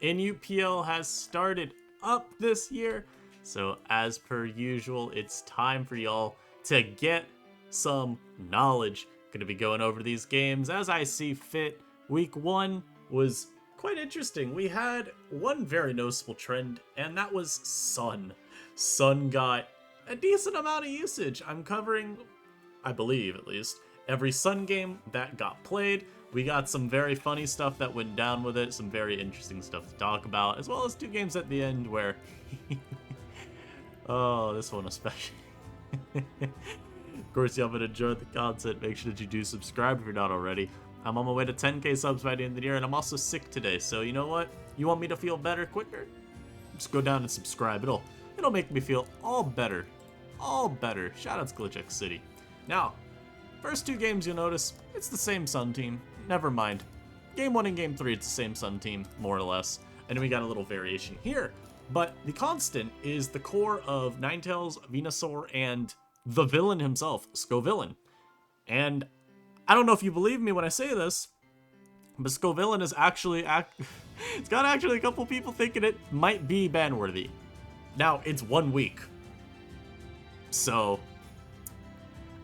NUPL has started up this year, so as per usual, it's time for y'all to get some knowledge. Gonna be going over these games as I see fit. Week 1 was quite interesting. We had one very noticeable trend, and that was Sun. Sun got a decent amount of usage. I'm covering, I believe at least, every Sun game that got played. We got some very funny stuff that went down with it, some very interesting stuff to talk about, as well as 2 games at the end where... oh, this one especially. Of course, y'all been enjoying the content. Make sure that you do subscribe if you're not already. I'm on my way to 10k subs by the end of the year, and I'm also sick today, so you know what? You want me to feel better quicker? Just go down and subscribe. It'll make me feel all better. All better. Shoutouts Glitch X City. Now, first 2 games you'll notice, it's the same Sun team. Never mind. Game 1 and Game 3, it's the same Sun team, more or less. And then we got a little variation here. But the constant is the core of Ninetales, Venusaur, and the villain himself, Scovillain. And I don't know if you believe me when I say this, but Scovillain is actually... it's got actually a couple people thinking it might be ban-worthy. Now, it's 1 week. So...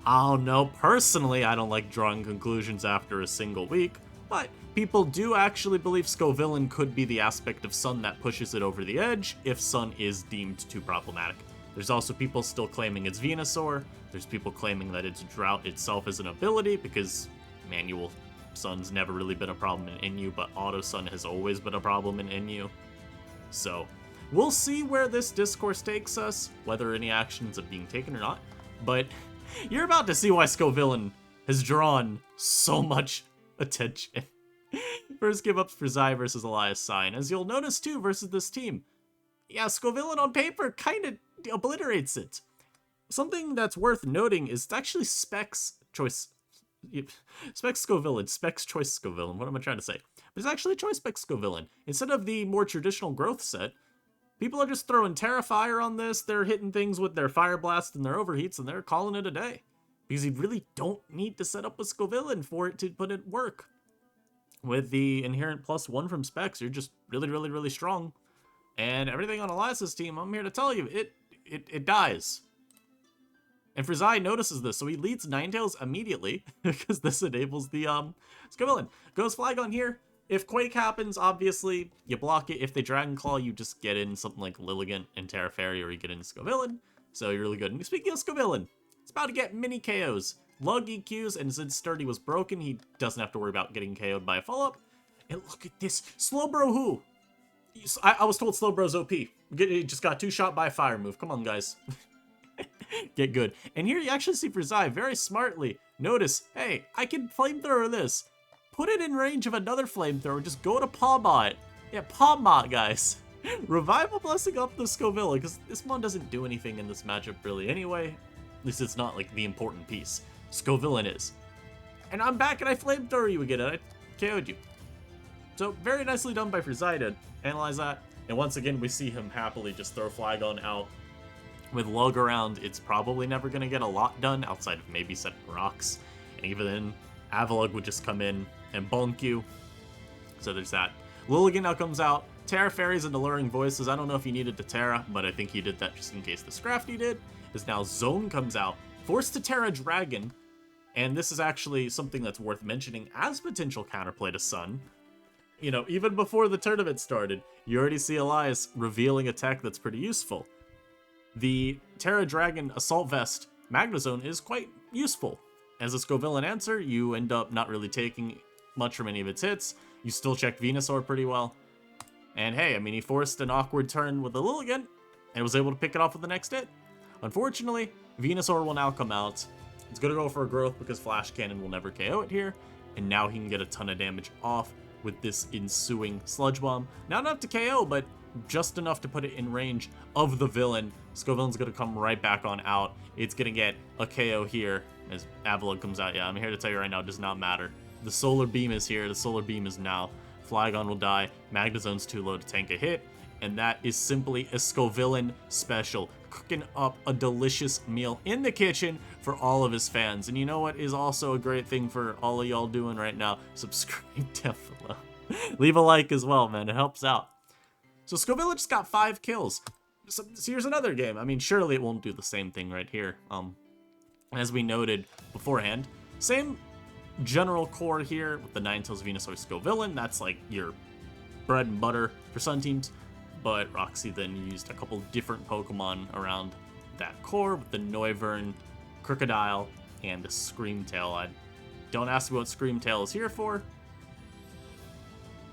I don't know, personally, I don't like drawing conclusions after a single week, but people do actually believe Scovillain could be the aspect of Sun that pushes it over the edge if Sun is deemed too problematic. There's also people still claiming it's Venusaur. There's people claiming that it's Drought itself as an ability, because manual Sun's never really been a problem in NU, but Auto Sun has always been a problem in NU. So, we'll see where this discourse takes us, whether any actions are being taken or not, but... you're about to see why Scovillain has drawn so much attention. First give ups for Zai versus Elias Sign, as you'll notice too versus this team. Yeah, Scovillain on paper kind of obliterates it. Something that's worth noting is it's actually Specs Choice... Specs Scovillain, Specs Choice Scovillain, what am I trying to say? But it's actually Choice Specs Scovillain. Instead of the more traditional growth set, people are just throwing Terra Fire on this, they're hitting things with their Fire Blast and their Overheats, and they're calling it a day. Because you really don't need to set up a Scovillain for it to put it work. With the inherent +1 from Specs, you're just really strong. And everything on Elias's team, I'm here to tell you, it dies. And Zai notices this, so he leads Ninetales immediately, because this enables the Scovillain. Goes Flag on here. If Quake happens, obviously, you block it. If they Dragon Claw, you just get in something like Lilligant and Terra Fairy, or you get in Scovillain. So you're really good. And speaking of Scovillain, it's about to get mini KOs. Lug EQs, and since Sturdy was broken, he doesn't have to worry about getting KO'd by a follow-up. And look at this. Slowbro who? I was told Slowbro's OP. He just got 2-shot by a fire move. Come on, guys. Get good. And here you actually see Zai very smartly. Notice, hey, I can flamethrower this. Put it in range of another flamethrower, just go to Palmbot. Yeah, Palmbot, guys. Revival Blessing up the Scovillain, because this one doesn't do anything in this matchup really anyway. At least it's not like the important piece. Scovillain is. And I'm back and I flamethrower you again, and I KO'd you. So, very nicely done by Zai to analyze that. And once again, we see him happily just throw Flagon out. With Lug around, it's probably never going to get a lot done outside of maybe setting rocks. And even then, Avalugg would just come in and bonk you. So there's that. Lilligant now comes out. Terra Fairies and Alluring Voices. I don't know if he needed to Terra, but I think he did that just in case the Scrafty did. Is now Zone comes out. Forced to Terra Dragon. And this is actually something that's worth mentioning as potential counterplay to Sun. You know, even before the tournament started, you already see Elias revealing a tech that's pretty useful. The Terra Dragon Assault Vest Magnezone is quite useful. As a Scovillain answer, you end up not really taking much from any of its hits. You still check Venusaur pretty well. And hey, I mean, he forced an awkward turn with the Lilligant, and was able to pick it off with the next hit. Unfortunately, Venusaur will now come out. It's going to go for a growth because Flash Cannon will never KO it here. And now he can get a ton of damage off with this ensuing Sludge Bomb. Not enough to KO, but just enough to put it in range of the villain. Scovillain's going to come right back on out. It's going to get a KO here as Avalugg comes out. Yeah, I'm here to tell you right now, it does not matter. The Solar Beam is here. The Solar Beam is now. Flygon will die. Magnezone's too low to tank a hit. And that is simply a Scovillain special. Cooking up a delicious meal in the kitchen for all of his fans. And you know what is also a great thing for all of y'all doing right now? Subscribe down below. Leave a like as well, man. It helps out. So Scovillain just got 5 kills. So here's another game. I mean, surely it won't do the same thing right here. As we noted beforehand, same general core here with the Ninetales, Venusaur, Scovillain. That's like your bread and butter for Sun teams. But Roxy then used a couple different Pokemon around that core with the Noivern, Crocodile, and the Screamtail. Don't ask me what Screamtail is here for,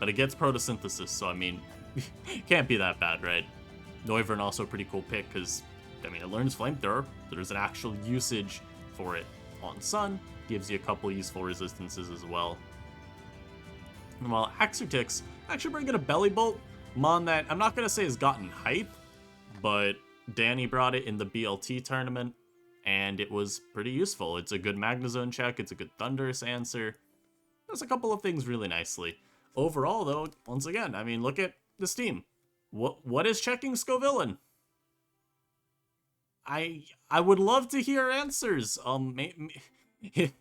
but it gets Photosynthesis, so I mean, can't be that bad, right? Noivern also a pretty cool pick because, I mean, it learns Flamethrower. There's an actual usage for it on Sun. Gives you a couple useful resistances as well. And while Axertix actually bringing a Belly Bolt, Mon that I'm not going to say has gotten hype, but Danny brought it in the BLT tournament, and it was pretty useful. It's a good Magnezone check, it's a good Thunderous answer. There's a couple of things really nicely. Overall, though, once again, I mean, look at this team. What is checking Scovillain? I would love to hear answers. Maybe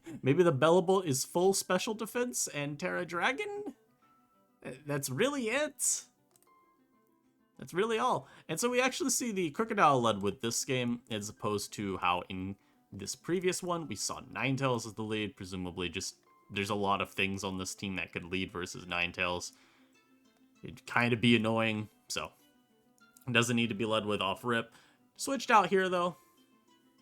the Bellabolt is full special defense and Terra Dragon? That's really it. That's really all. And so we actually see the Crocodile led with this game, as opposed to how in this previous one we saw Ninetales as the lead. Presumably just there's a lot of things on this team that could lead versus Ninetales. It'd kind of be annoying, so it doesn't need to be led with off rip. Switched out here though.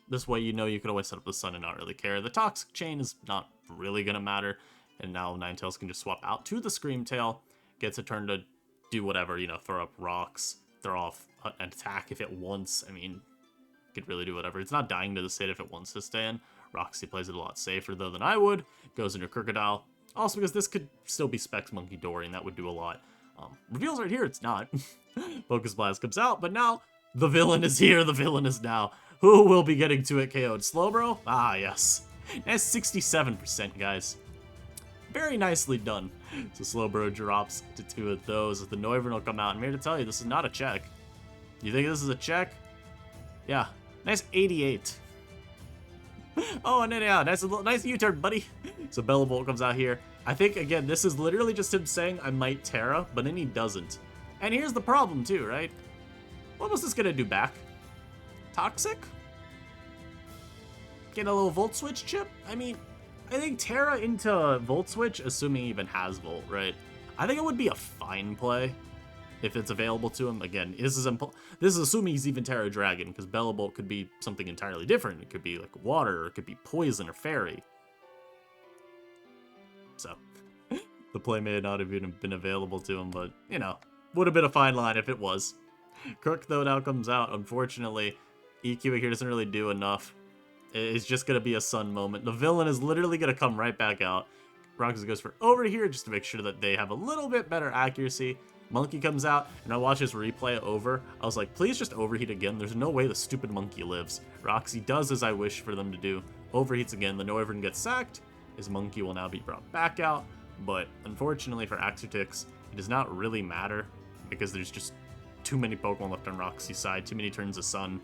This way you know you could always set up the Sun and not really care. The Toxic Chain is not really going to matter. And now Ninetales can just swap out to the Screamtail. Gets a turn to do whatever, you know, throw up rocks, throw off an attack if it wants. I mean, could really do whatever. It's not dying to the state if it wants to stay in. Roxy plays it a lot safer though than I would. Goes into Crocodile. Also because this could still be Specs Monkey Dory and that would do a lot. Reveals right here, it's not. Focus Blast comes out, but now the villain is here. The villain is now. Who will be getting to it KO'd? Slowbro? Ah, yes. That's 67%, guys. Very nicely done. So Slowbro drops to 2 of those. The Noivern will come out. I'm here to tell you, this is not a check. You think this is a check? Yeah. Nice 88. Oh, no, yeah. Nice U-turn, buddy. So Bellabolt comes out here. I think, again, this is literally just him saying, I might Terra, but then he doesn't. And here's the problem, too, right? What was this going to do back? Toxic? Get a little Volt Switch chip? I mean, I think Terra into Volt Switch, assuming he even has Volt, right? I think it would be a fine play if it's available to him. Again, this is assuming he's even Terra Dragon, because Bellabolt could be something entirely different. It could be like water, or it could be poison or fairy. So, the play may not have even been available to him, but, you know, would have been a fine line if it was. Crook, though, now comes out. Unfortunately, EQ here doesn't really do enough. It's just going to be a Sun moment. The villain is literally going to come right back out. Roxy goes for over here just to make sure that they have a little bit better accuracy. Monkey comes out, and I watch this replay over. I was like, please just overheat again. There's no way the stupid monkey lives. Roxy does as I wish for them to do. Overheats again. The Noivern gets sacked. His monkey will now be brought back out. But unfortunately for Axertix, it does not really matter because there's just too many Pokemon left on Roxy's side, too many turns of Sun,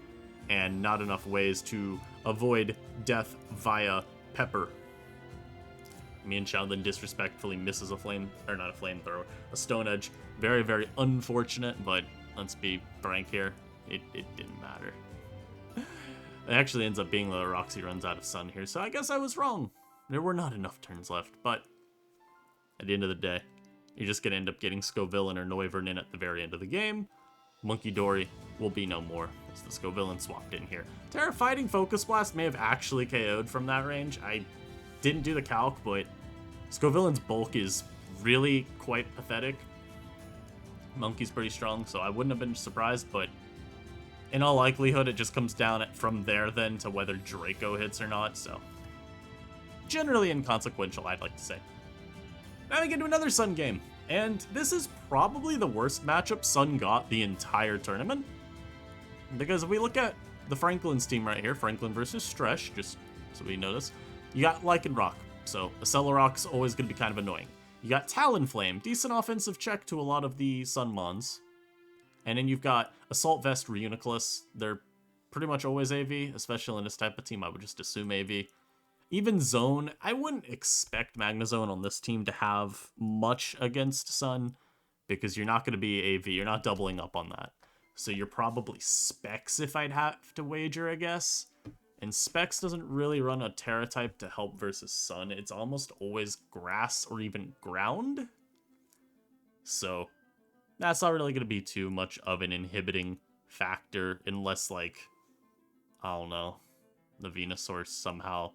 and not enough ways to avoid death via Pepper. Mienshao then disrespectfully misses a a Stone Edge. Very, very unfortunate, but let's be frank here, it didn't matter. It actually ends up being that Roxy runs out of Sun here, so I guess I was wrong. There were not enough turns left, but at the end of the day, you're just going to end up getting Scovillain or Noivern in at the very end of the game. Monkey Dory will be no more, as the Scovillain swapped in here. Terra Fighting Focus Blast may have actually KO'd from that range. I didn't do the calc, but Scovillain's bulk is really quite pathetic. Monkey's pretty strong, so I wouldn't have been surprised, but in all likelihood, it just comes down from there then to whether Draco hits or not, so generally inconsequential, I'd like to say. Now we get to another Sun game, and this is probably the worst matchup Sun got the entire tournament, because if we look at the Franklin's team right here, Franklin versus Stret, just so we notice, you got Lycanroc, so Accelerock's always going to be kind of annoying. You got Talonflame, decent offensive check to a lot of the Sun Mons, and then you've got Assault Vest Reuniclus. They're pretty much always AV, especially in this type of team. I would just assume AV. Even Zone, I wouldn't expect Magnezone on this team to have much against Sun, because you're not going to be AV. You're not doubling up on that. So you're probably Specs if I'd have to wager, I guess. And Specs doesn't really run a Terra type to help versus Sun. It's almost always grass or even ground. So that's not really going to be too much of an inhibiting factor unless, like, I don't know, the Venusaur somehow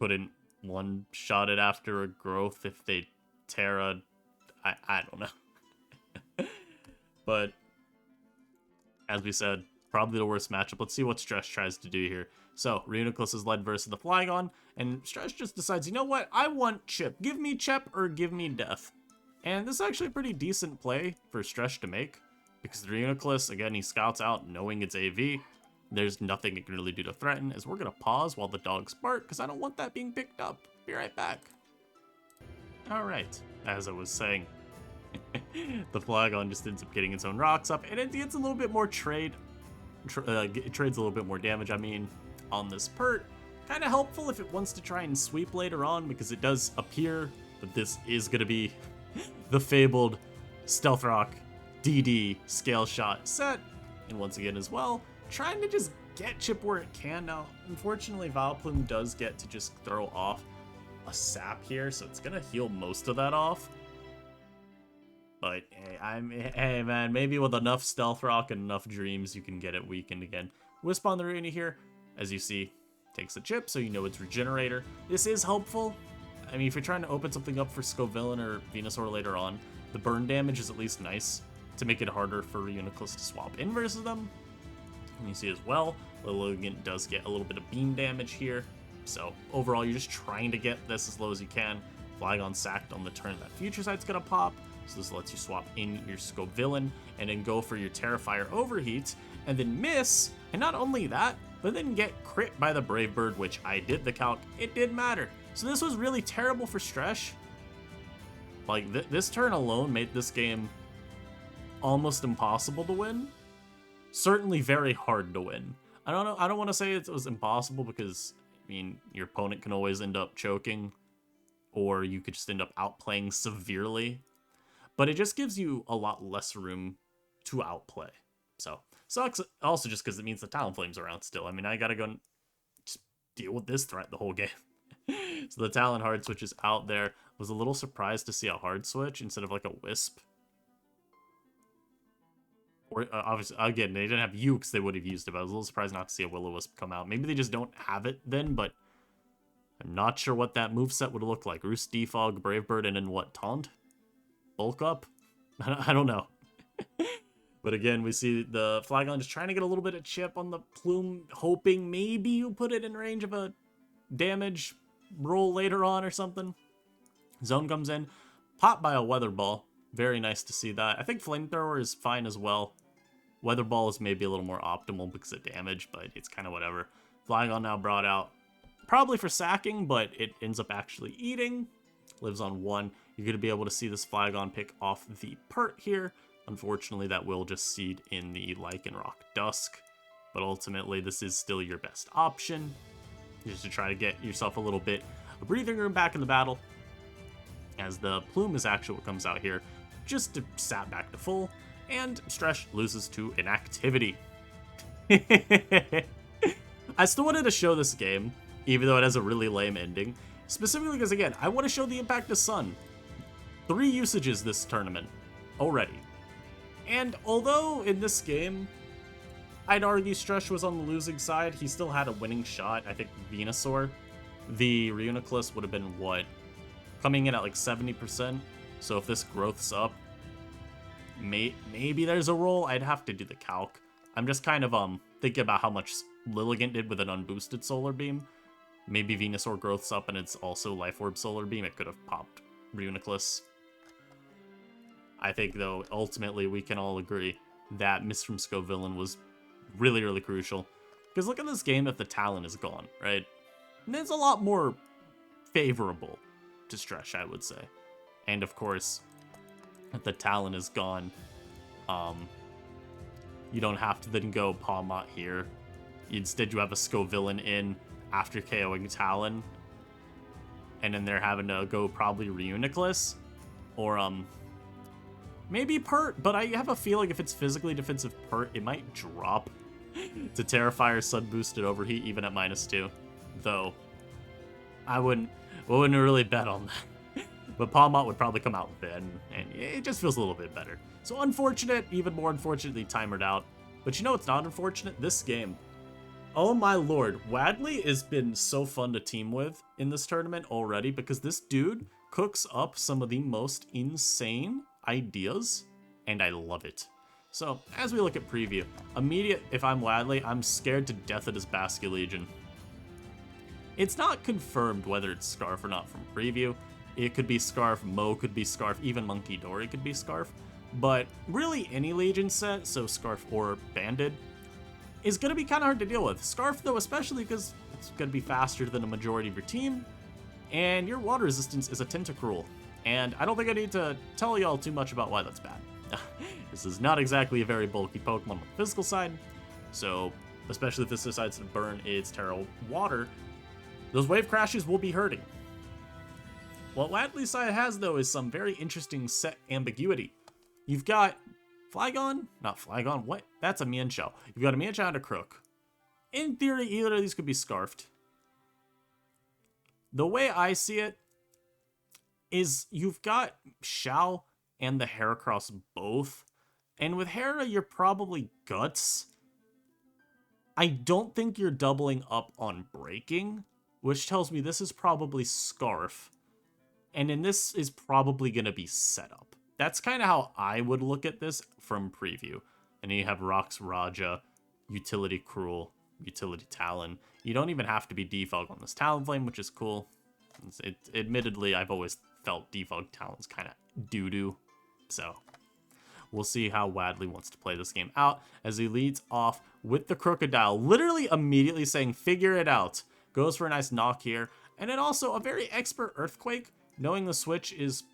couldn't one-shot it after a growth if they Terra. I don't know. But as we said, probably the worst matchup. Let's see what Stret tries to do here. So, Reuniclus is led versus the Flygon, and Stret just decides, you know what? I want Chip. Give me Chip or give me Death. And this is actually a pretty decent play for Stret to make, because the Reuniclus, again, he scouts out knowing it's AV. There's nothing it can really do to threaten, as we're going to pause while the dogs bark, because I don't want that being picked up. Be right back. Alright, as I was saying, the Flygon just ends up getting its own rocks up, and it gets a little bit more trades a little bit more damage, on this Pert. Kind of helpful if it wants to try and sweep later on, because it does appear that this is going to be the fabled Stealth Rock DD Scale Shot set. And once again as well, trying to just get Chip where it can. Now, unfortunately, Vileplume does get to just throw off a sap here, so it's going to heal most of that off. But hey, man, maybe with enough Stealth Rock and enough Dreams, you can get it weakened again. Wisp on the Rooney here, as you see, takes a chip, so you know it's Regenerator. This is helpful. I mean, if you're trying to open something up for Scovillain or Venusaur later on, the burn damage is at least nice to make it harder for Reuniclus to swap in versus them. And you see as well, Lilligant does get a little bit of beam damage here. So overall, you're just trying to get this as low as you can. Flygon sacked on the turn that Future Sight's gonna pop. So this lets you swap in your Scovillain and then go for your Terrifier Overheat and then miss. And not only that, but then get crit by the Brave Bird, which I did the calc. It did matter. So this was really terrible for Stret. Like, this turn alone made this game almost impossible to win. Certainly very hard to win. I don't know. I don't want to say it was impossible because, I mean, your opponent can always end up choking, or you could just end up outplaying severely. But it just gives you a lot less room to outplay. So, sucks also just because it means the Talonflame's around still. I mean, I gotta go and just deal with this threat the whole game. So the Talon hard switch is out there. Was a little surprised to see a hard switch instead of like a Wisp. Or obviously, again, they didn't have Ukes, they would have used it, but I was a little surprised not to see a Will-O-Wisp come out. Maybe they just don't have it then, but I'm not sure what that moveset would look like. Roost, Defog, Brave Bird, and then what, Taunt? Bulk up? I don't know. But again, we see the Flygon just trying to get a little bit of chip on the Plume, hoping maybe you put it in range of a damage roll later on or something. Zone comes in, popped by a Weather Ball. Very nice to see that. I think Flamethrower is fine as well. Weather Ball is maybe a little more optimal because of damage, but it's kind of whatever. Flygon now brought out, probably for sacking, but it ends up actually eating. Lives on 1. You're going to be able to see this Flygon pick off the Pert here. Unfortunately, that will just seed in the Lycanroc Dusk. But ultimately, this is still your best option. Just to try to get yourself a little bit of breathing room back in the battle. As the Plume is actually what comes out here. Just to sap back to full. And Stret loses to Inactivity. I still wanted to show this game, even though it has a really lame ending. Specifically because, again, I want to show the impact of Sun. 3 usages this tournament already. And although in this game, I'd argue Stret was on the losing side, he still had a winning shot. I think Venusaur, the Reuniclus would have been, what, coming in at like 70%. So if this growths up, maybe there's a roll. I'd have to do the calc. I'm just kind of thinking about how much Lilligant did with an unboosted Solar Beam. Maybe Venusaur growths up and it's also Life Orb Solar Beam. It could have popped Reuniclus. I think, though, ultimately we can all agree that miss from Scovillain was really, really crucial. Because look at this game if the Talon is gone, right? And it's a lot more favorable to Stret, I would say. And, of course, if the Talon is gone, you don't have to then go Pawmot here. Instead, you have a Scovillain in after KOing Talon. And then they're having to go probably Reuniclus. Or, Maybe Pert, but I have a feeling if it's physically defensive Pert, it might drop to Terrifier, Sun Boosted Overheat, even at -2. Though, I wouldn't really bet on that. But Palmont would probably come out with it, and it just feels a little bit better. So unfortunate, even more unfortunately timered out. But you know what's not unfortunate? This game. Oh my lord, Wadley has been so fun to team with in this tournament already because this dude cooks up some of the most insane ideas, and I love it. So, as we look at preview, if I'm Wadley, I'm scared to death of this Basque Legion. It's not confirmed whether it's Scarf or not from preview. It could be Scarf, Mo could be Scarf, even Monkey Dory could be Scarf. But really any Legion set, so Scarf or Banded, is going to be kind of hard to deal with. Scarf, though, especially because it's going to be faster than a majority of your team, and your water resistance is a Tentacruel. And I don't think I need to tell y'all too much about why that's bad. This is not exactly a very bulky Pokemon on the physical side, so especially if this decides to burn its Terra Water, those wave crashes will be hurting. What Wadley's side has, though, is some very interesting set ambiguity. You've got Flygon? Not Flygon, what? That's a Mienshao. You've got a Mienshao and a Crook. In theory, either of these could be Scarfed. The way I see it is you've got Shao and the Heracross both. And with Hera, you're probably Guts. I don't think you're doubling up on Breaking, which tells me this is probably Scarf. And then this is probably going to be Setup. That's kind of how I would look at this from preview. And then you have Rox Raja, Utility Cruel, Utility Talon. You don't even have to be Defog on this Talonflame, which is cool. Admittedly, I've always felt Defog Talon's kind of doo-doo. So, we'll see how Wadley wants to play this game out as he leads off with the Crocodile, literally immediately saying, figure it out. Goes for a nice knock here. And then also a very expert Earthquake, knowing the switch is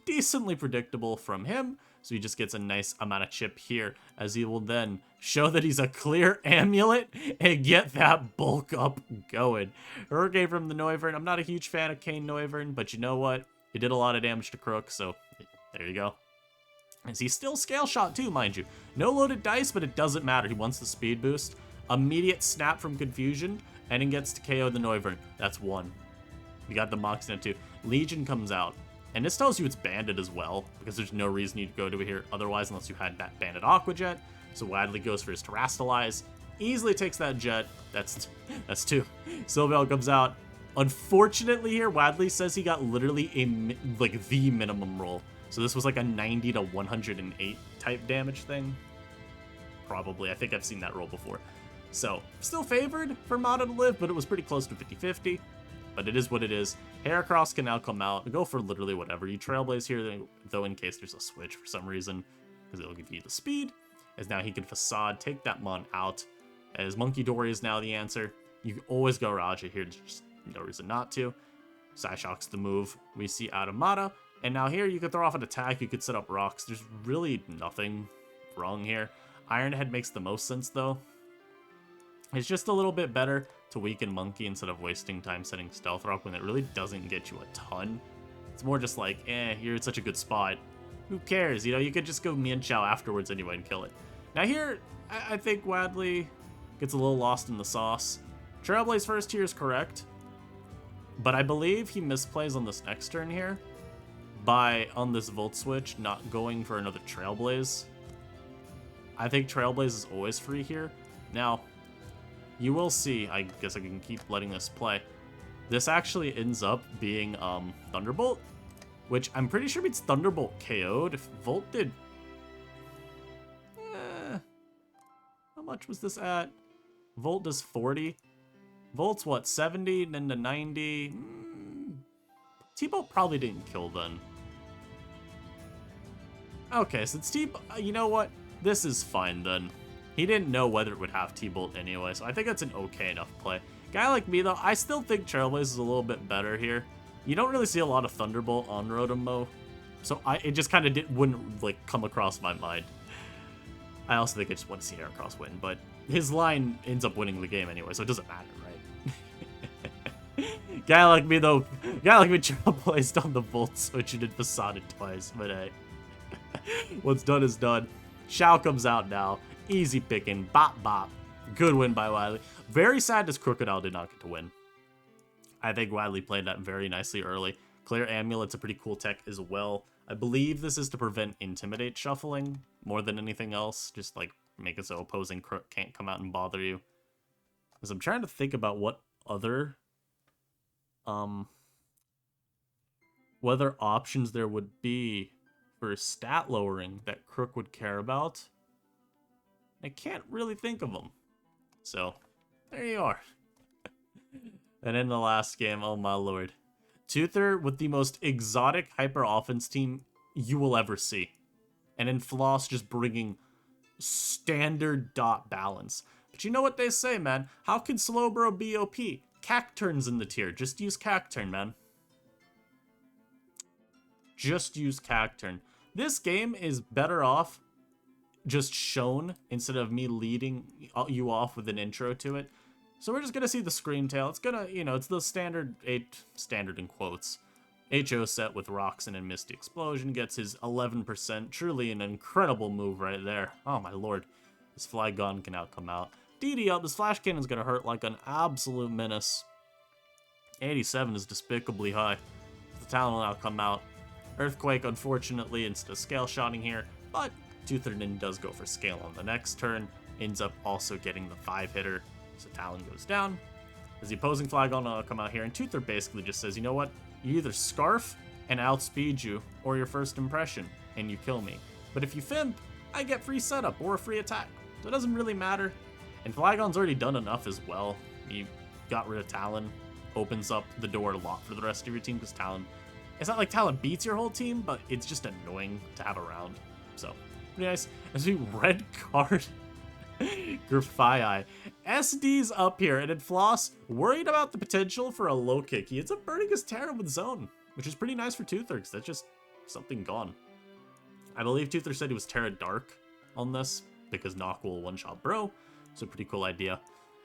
decently predictable from him, so he just gets a nice amount of chip here, as he will then show that he's a clear Amulet and get that bulk up going. Hurricane from the Noivern. I'm not a huge fan of Kane Noivern, but you know what? It did a lot of damage to Crook, so there you go. As he's still Scale Shot too, mind you. No loaded dice, but it doesn't matter. He wants the speed boost. Immediate snap from Confusion, and he gets to KO the Noivern. That's one. You got the Moxie too. Legion comes out. And this tells you it's Banded as well, because there's no reason you'd go to it here otherwise unless you had that Banded Aqua Jet. So Wadley goes for his Terrastalize. Easily takes that Jet. That's two. Sylveon comes out. Unfortunately here, Wadley says he got literally the minimum roll. So this was like a 90 to 108 type damage thing. Probably. I think I've seen that roll before. So, still favored for Mata to live, but it was pretty close to 50-50. But it is what it is. Heracross can now come out and go for literally whatever. You Trailblaze here, though, in case there's a switch for some reason, because it'll give you the speed. As now he can Facade, take that Mon out. As Monkey Dory is now the answer. You can always go Raja here, there's just no reason not to. Psyshock's the move we see out of Mata. And now here you could throw off an attack, you could set up rocks. There's really nothing wrong here. Iron Head makes the most sense, though. It's just a little bit better to weaken Monkey instead of wasting time setting Stealth Rock when it really doesn't get you a ton. It's more just like, you're in such a good spot. Who cares? You know, you could just go Mienshao afterwards anyway and kill it. Now here, I think Wadley gets a little lost in the sauce. Trailblaze first here is correct, but I believe he misplays on this next turn here by, on this Volt Switch, not going for another Trailblaze. I think Trailblaze is always free here. Now, you will see, I guess I can keep letting this play. This actually ends up being Thunderbolt, which I'm pretty sure means Thunderbolt KO'd. If Volt did... how much was this at? Volt does 40. Volt's what, 70, then to 90? T-Bolt probably didn't kill then. Okay, since you know what? This is fine then. He didn't know whether it would have T-Bolt anyway, so I think that's an okay enough play. Guy like me, though, I still think Trailblaze is a little bit better here. You don't really see a lot of Thunderbolt on Rotom, so it just kind of wouldn't like come across my mind. I also think I just want to see Heracross win, but his line ends up winning the game anyway, so it doesn't matter, right? Guy like me, though, Trailblazed on the Volt Switch and did Facade twice, but hey. What's done is done. Shao comes out now. Easy picking. Bop, bop. Good win by Wadley. Very sad this Crocodile did not get to win. I think Wadley played that very nicely early. Clear Amulet's a pretty cool tech as well. I believe this is to prevent Intimidate shuffling more than anything else. Just, like, make it so opposing Crook can't come out and bother you. Because I'm trying to think about what other options there would be for stat lowering that Crook would care about. I can't really think of them. So, there you are. And in the last game, oh my lord. Tother with the most exotic hyper offense team you will ever see. And in Floss just bringing standard dot balance. But you know what they say, man. How can Slowbro be OP? Cacturn's in the tier. Just use Cacturn, man. Just use Cacturn. This game is better off just shown instead of me leading you off with an intro to it. So we're just going to see the Screamtail. It's going to, you know, it's the standard in quotes, HO set with Roxy and Misty Explosion. Gets his 11%. Truly an incredible move right there. Oh my lord. This Flygon can now come out. DD up. This Flash Cannon's going to hurt like an absolute menace. 87 is despicably high. The Talon will now come out. Earthquake, unfortunately, instead of Scale Shotting here. But Totherden does go for Scale on the next turn. Ends up also getting the 5-hitter. So Talon goes down. As the opposing Flygon will come out here. And Tother basically just says, you know what? You either Scarf and outspeed you, or your first impression, and you kill me. But if you Fimp, I get free setup or a free attack. So it doesn't really matter. And Flygon's already done enough as well. You got rid of Talon. Opens up the door a lot for the rest of your team, because Talon... It's not like Talon beats your whole team, but it's just annoying to have around. So, pretty nice. As we red card Grafii. SD's up here, and in Floss, worried about the potential for a low kick. He ends up burning his Terra with Zone, which is pretty nice for Tother, because that's just something gone. I believe Tother said he was Terra Dark on this, because Knock will one-shot Bro. So pretty cool idea.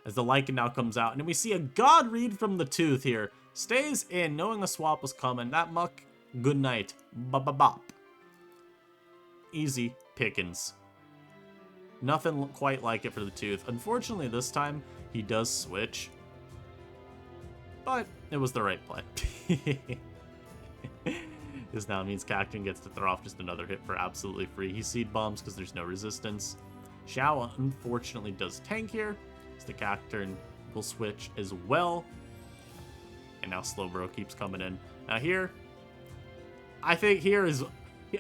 As the Lycan now comes out, and then we see a God Read from the Tooth here. Stays in, knowing a swap was coming. That Muck, good night. Bop. Easy pickings. Nothing quite like it for the Tooth. Unfortunately, this time, he does switch. But it was the right play. This now means Cacturn gets to throw off just another hit for absolutely free. He Seed Bombs because there's no resistance. Shao, unfortunately, does tank here. So the Cacturn will switch as well. And now Slowbro keeps coming in. Now here, I think here is...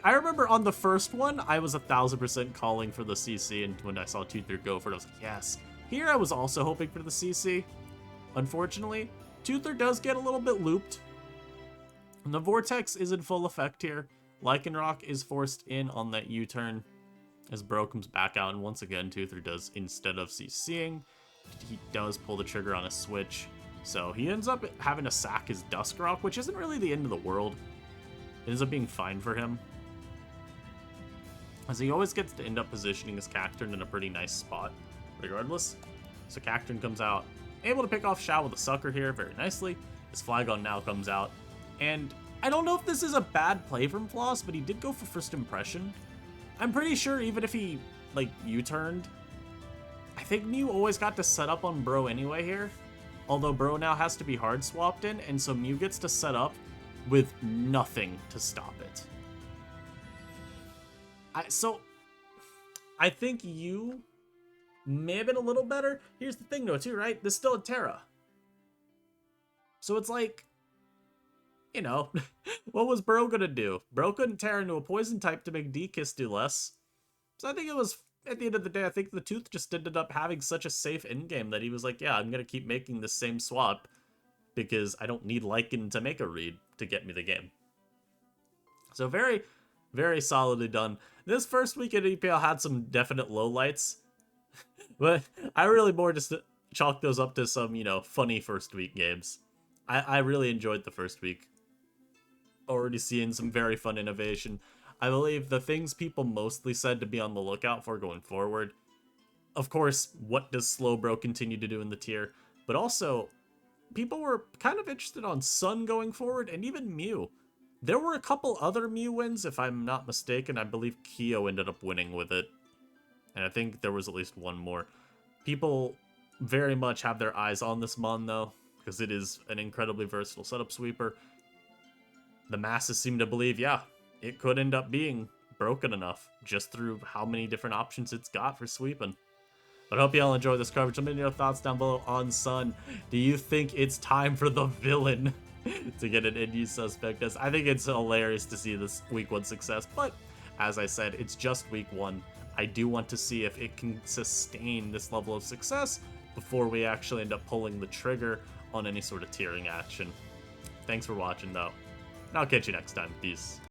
I remember on the first one, I was 1000% calling for the CC, and when I saw Tother go for it, I was like, yes. Here I was also hoping for the CC. Unfortunately, Tother does get a little bit looped. And the Vortex is in full effect here. Lycanroc is forced in on that U-turn as Bro comes back out, and once again, Tother does, instead of CCing, he does pull the trigger on a switch. So he ends up having to sack his Duskrock, which isn't really the end of the world. It ends up being fine for him, as he always gets to end up positioning his Cacturn in a pretty nice spot, regardless. So Cacturn comes out, able to pick off Shao with a Sucker here very nicely. His Flygon now comes out, and I don't know if this is a bad play from Floss, but he did go for first impression. I'm pretty sure even if he, like, U-turned, I think Mew always got to set up on Bro anyway here. Although Bro now has to be hard swapped in, and so Mew gets to set up with nothing to stop it. So, I think you may have been a little better. Here's the thing though too, right? This is still a Terra. So it's like, you know, what was Bro gonna do? Bro couldn't Terra into a poison type to make D-Kiss do less. So I think it was, at the end of the day, I think the Tooth just ended up having such a safe endgame that he was like, yeah, I'm gonna keep making the same swap because I don't need Lycan to make a read to get me the game. So very, very solidly done. This first week at NUPL had some definite lowlights, but I really more just chalk those up to some, you know, funny first week games. I really enjoyed the first week. Already seeing some very fun innovation. I believe the things people mostly said to be on the lookout for going forward, of course, what does Slowbro continue to do in the tier, but also people were kind of interested on Sun going forward, and even Mew. There were a couple other Mew wins, if I'm not mistaken. I believe Kyo ended up winning with it. And I think there was at least one more. People very much have their eyes on this Mon, though, because it is an incredibly versatile setup sweeper. The masses seem to believe, yeah, it could end up being broken enough just through how many different options it's got for sweeping. But I hope you all enjoyed this coverage. Let me know your thoughts down below on Sun. Do you think it's time for the villain to get an Unused suspect? As I think it's hilarious to see this week 1 success, but as I said, it's just week 1. I do want to see if it can sustain this level of success before we actually end up pulling the trigger on any sort of tiering action. Thanks for watching, though, and I'll catch you next time. Peace.